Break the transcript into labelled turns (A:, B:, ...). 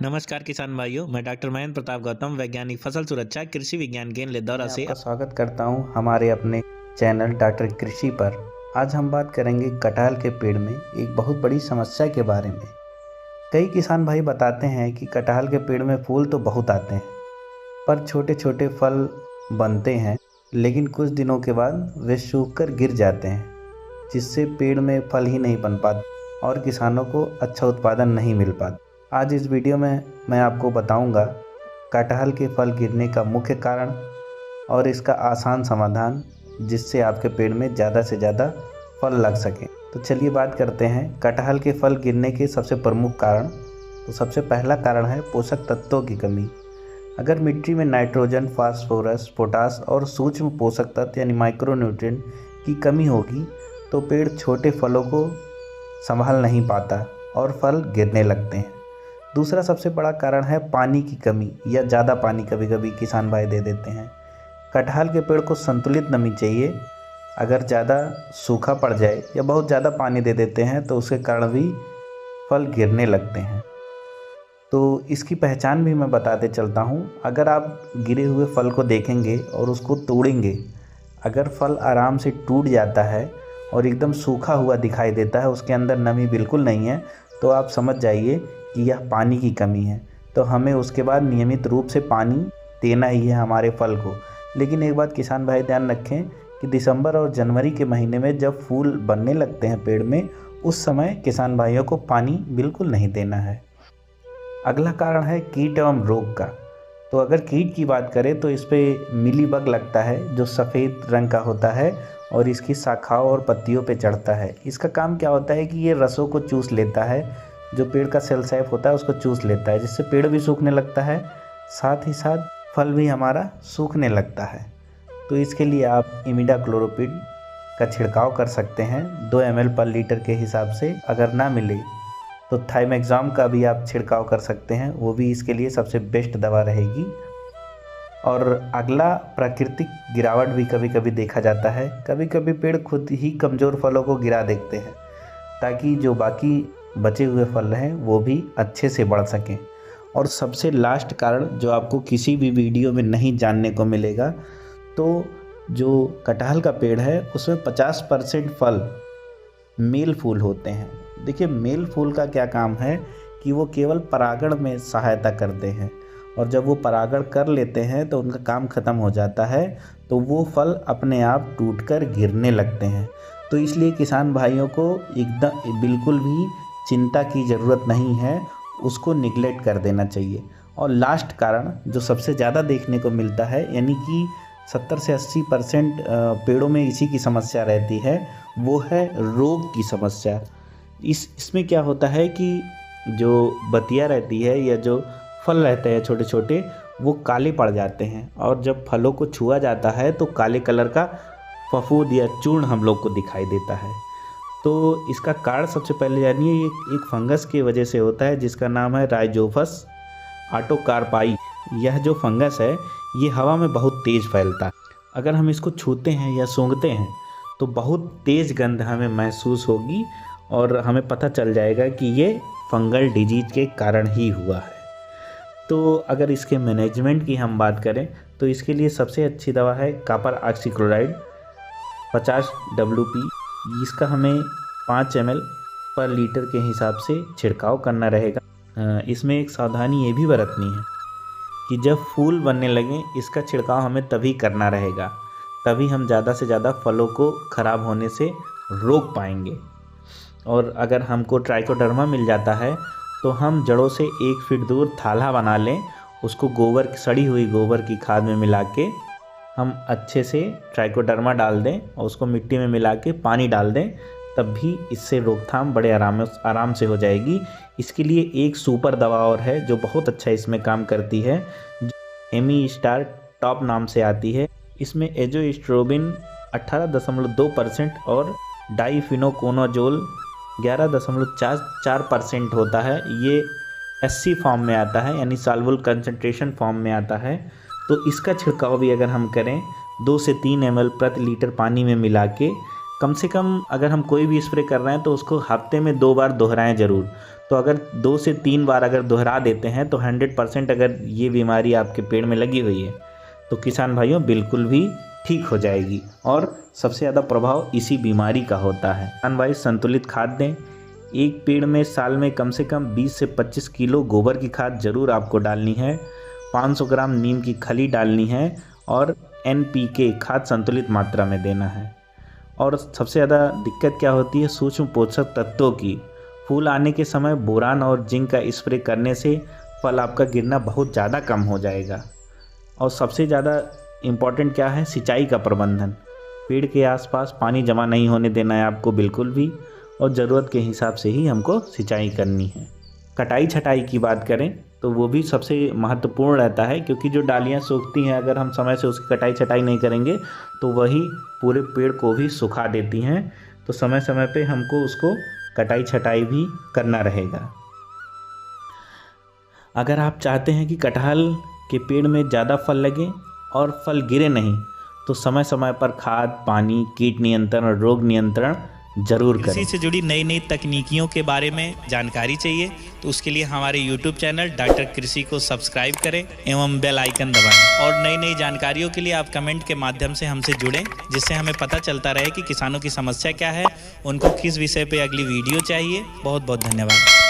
A: नमस्कार किसान भाइयों, मैं डॉक्टर महेंद्र प्रताप गौतम, वैज्ञानिक फसल सुरक्षा कृषि विज्ञान केंद्र लिद्धौरा से
B: आपका स्वागत करता हूं हमारे अपने चैनल डॉक्टर कृषि पर। आज हम बात करेंगे कटहल के पेड़ में एक बहुत बड़ी समस्या के बारे में। कई किसान भाई बताते हैं कि कटहल के पेड़ में फूल तो बहुत आते हैं, पर छोटे छोटे फल बनते हैं, लेकिन कुछ दिनों के बाद वे सूख कर गिर जाते हैं, जिससे पेड़ में फल ही नहीं बन पाते और किसानों को अच्छा उत्पादन नहीं मिल पाता। आज इस वीडियो में मैं आपको बताऊंगा कटहल के फल गिरने का मुख्य कारण और इसका आसान समाधान, जिससे आपके पेड़ में ज़्यादा से ज़्यादा फल लग सके। तो चलिए बात करते हैं कटहल के फल गिरने के सबसे प्रमुख कारण। तो सबसे पहला कारण है पोषक तत्वों की कमी। अगर मिट्टी में नाइट्रोजन, फास्फोरस, पोटास और सूक्ष्म पोषक तत्व यानी माइक्रोन्यूट्रिएंट की कमी होगी तो पेड़ छोटे फलों को संभाल नहीं पाता और फल गिरने लगते हैं। दूसरा सबसे बड़ा कारण है पानी की कमी या ज़्यादा पानी कभी कभी किसान भाई दे देते हैं। कटहल के पेड़ को संतुलित नमी चाहिए। अगर ज़्यादा सूखा पड़ जाए या बहुत ज़्यादा पानी दे देते हैं तो उसके कारण भी फल गिरने लगते हैं। तो इसकी पहचान भी मैं बताते चलता हूँ। अगर आप गिरे हुए फल को देखेंगे और उसको तोड़ेंगे, अगर फल आराम से टूट जाता है और एकदम सूखा हुआ दिखाई देता है, उसके अंदर नमी बिल्कुल नहीं है, तो आप समझ जाइए कि यह पानी की कमी है। तो हमें उसके बाद नियमित रूप से पानी देना ही है हमारे फल को। लेकिन एक बात किसान भाई ध्यान रखें कि दिसंबर और जनवरी के महीने में जब फूल बनने लगते हैं पेड़ में, उस समय किसान भाइयों को पानी बिल्कुल नहीं देना है। अगला कारण है कीट एवं रोग का। तो अगर कीट की बात करें तो इस पर मिलीबग लगता है, जो सफ़ेद रंग का होता है और इसकी शाखाओं और पत्तियों पे चढ़ता है। इसका काम क्या होता है कि ये रसों को चूस लेता है, जो पेड़ का सेल साइफ होता है उसको चूस लेता है, जिससे पेड़ भी सूखने लगता है, साथ ही साथ फल भी हमारा सूखने लगता है। तो इसके लिए आप इमिडाक्लोप्रिड का छिड़काव कर सकते हैं 2 ml पर लीटर के हिसाब से। अगर ना मिले तो थाइमेक्साम का भी आप छिड़काव कर सकते हैं, वो भी इसके लिए सबसे बेस्ट दवा रहेगी। और अगला प्राकृतिक गिरावट भी कभी कभी देखा जाता है। कभी कभी पेड़ खुद ही कमज़ोर फलों को गिरा देते हैं ताकि जो बाकी बचे हुए फल हैं वो भी अच्छे से बढ़ सकें। और सबसे लास्ट कारण जो आपको किसी भी वीडियो में नहीं जानने को मिलेगा, तो जो कटहल का पेड़ है उसमें 50% फल मेल फूल होते हैं। देखिए, मेल फूल का क्या काम है कि वो केवल परागण में सहायता करते हैं, और जब वो परागण कर लेते हैं तो उनका काम ख़त्म हो जाता है, तो वो फल अपने आप टूटकर गिरने लगते हैं। तो इसलिए किसान भाइयों को एकदम बिल्कुल भी चिंता की ज़रूरत नहीं है, उसको निगलेक्ट कर देना चाहिए। और लास्ट कारण जो सबसे ज़्यादा देखने को मिलता है, यानी कि 70 से 80% पेड़ों में इसी की समस्या रहती है, वो है रोग की समस्या। इसमें क्या होता है कि जो बतिया रहती है या जो फल रहते हैं छोटे छोटे, वो काले पड़ जाते हैं, और जब फलों को छुआ जाता है तो काले कलर का फफूंद या चूर्ण हम लोग को दिखाई देता है। तो इसका कारण सबसे पहले जानिए, ये एक फंगस की वजह से होता है जिसका नाम है राइजोफस ऑटोकार्पाई। यह जो फंगस है ये हवा में बहुत तेज़ फैलता है। अगर हम इसको छूते हैं या सूंघते हैं तो बहुत तेज़ गंध हमें महसूस होगी और हमें पता चल जाएगा कि ये फंगल डिजीज के कारण ही हुआ है। तो अगर इसके मैनेजमेंट की हम बात करें तो इसके लिए सबसे अच्छी दवा है कॉपर ऑक्सीक्लोराइड 50 WP। इसका हमें 5 ml पर लीटर के हिसाब से छिड़काव करना रहेगा। इसमें एक सावधानी ये भी बरतनी है कि जब फूल बनने लगे इसका छिड़काव हमें तभी करना रहेगा, तभी हम ज़्यादा से ज़्यादा फलों को ख़राब होने से रोक पाएंगे। और अगर हमको ट्राइकोडर्मा मिल जाता है तो हम जड़ों से 1 फीट दूर थाला बना लें, उसको गोबर, सड़ी हुई गोबर की खाद में मिला के हम अच्छे से ट्राइकोडर्मा डाल दें और उसको मिट्टी में मिला के पानी डाल दें, तब भी इससे रोकथाम बड़े आराम से हो जाएगी। इसके लिए एक सुपर दवा और है जो बहुत अच्छा इसमें काम करती है, एमी स्टार टॉप नाम से आती है। इसमें एजोस्ट्रोबिन 18.2% और डाइफिनोकोनाजोल 11.44% होता है। ये SC फॉर्म में आता है, यानी सॉल्युबल कंसंट्रेशन फॉर्म में आता है। तो इसका छिड़काव भी अगर हम करें 2 से 3 ml प्रति लीटर पानी में मिला के, कम से कम अगर हम कोई भी स्प्रे कर रहे हैं तो उसको हफ्ते में 2 बार दोहराएं ज़रूर। तो तो अगर 2 से 3 बार अगर दोहरा देते हैं तो 100% अगर ये बीमारी आपके पेड़ में लगी हुई है तो किसान भाइयों बिल्कुल भी ठीक हो जाएगी। और सबसे ज़्यादा प्रभाव इसी बीमारी का होता है। किसान भाई संतुलित खाद दें। एक पेड़ में साल में कम से कम 20 से 25 किलो गोबर की खाद जरूर आपको डालनी है। 500 ग्राम नीम की खली डालनी है और NPK खाद संतुलित मात्रा में देना है। और सबसे ज़्यादा दिक्कत क्या होती है, सूक्ष्म पोषक तत्वों की। फूल आने के समय बोरान और जिंक का स्प्रे करने से फल आपका गिरना बहुत ज़्यादा कम हो जाएगा। और सबसे ज़्यादा इम्पॉर्टेंट क्या है, सिंचाई का प्रबंधन। पेड़ के आसपास पानी जमा नहीं होने देना है आपको बिल्कुल भी, और ज़रूरत के हिसाब से ही हमको सिंचाई करनी है। कटाई छटाई की बात करें तो वो भी सबसे महत्वपूर्ण रहता है, क्योंकि जो डालियाँ सूखती हैं अगर हम समय से उसकी कटाई छटाई नहीं करेंगे तो वही पूरे पेड़ को भी सुखा देती हैं। तो समय समय पे हमको उसको कटाई छटाई भी करना रहेगा। अगर आप चाहते हैं कि कटहल के पेड़ में ज़्यादा फल लगे और फल गिरे नहीं, तो समय समय पर खाद, पानी, कीट नियंत्रण और रोग नियंत्रण जरूर करें।
A: कृषि से जुड़ी नई नई तकनीकियों के बारे में जानकारी चाहिए तो उसके लिए हमारे YouTube चैनल डॉक्टर कृषि को सब्सक्राइब करें एवं बेल आइकन दबाएं। और नई नई जानकारियों के लिए आप कमेंट के माध्यम से हमसे जुड़ें, जिससे हमें पता चलता रहे कि किसानों की समस्या क्या है, उनको किस विषय पे अगली वीडियो चाहिए। बहुत बहुत धन्यवाद।